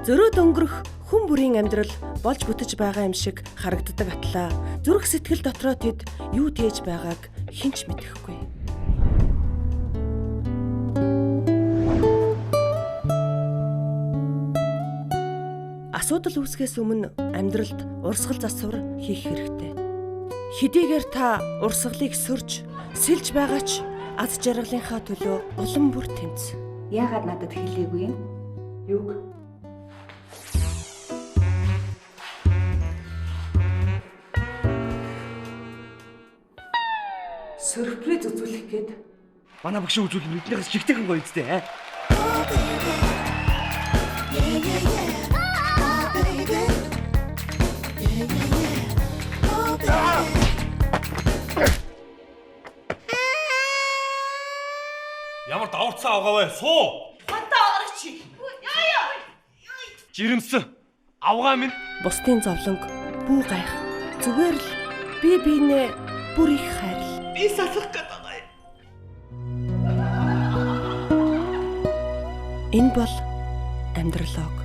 Зөрөөд өнгөрөх хүн бүрийн амьдрал болж бүтэж байгаа юм шиг харагддаг атлаа. Зүрх сэтгэл дотроо тэд юу тээж байгааг хинч мэдэхгүй. Асуудал үүсгэхээс өмнө амьдралд урсгал засвар хийх хэрэгтэй. Хэдийгээр та урсгалыг сөрж, сэлж байгаа ч аз жаргалынхаа төлөө улам бүр тэмц. Яагаад надад хэлээгүй юм? Юуг? Сюрприз үзүүлэх гээд манай багш үзүүлэх нүднийхээс чигтэйхэн гоё үстэй аа. Ямар даварцсан авгаа вэ? Суу! Хатаа оорч. Яа. Жирэмсэн. Авгаа минь. Бусдын зовлонг бүү гайх. Зүгээр л би биенээ бүр их хайрлаа. Би салах гээд байгаа юм. Энэ бол амьдралог.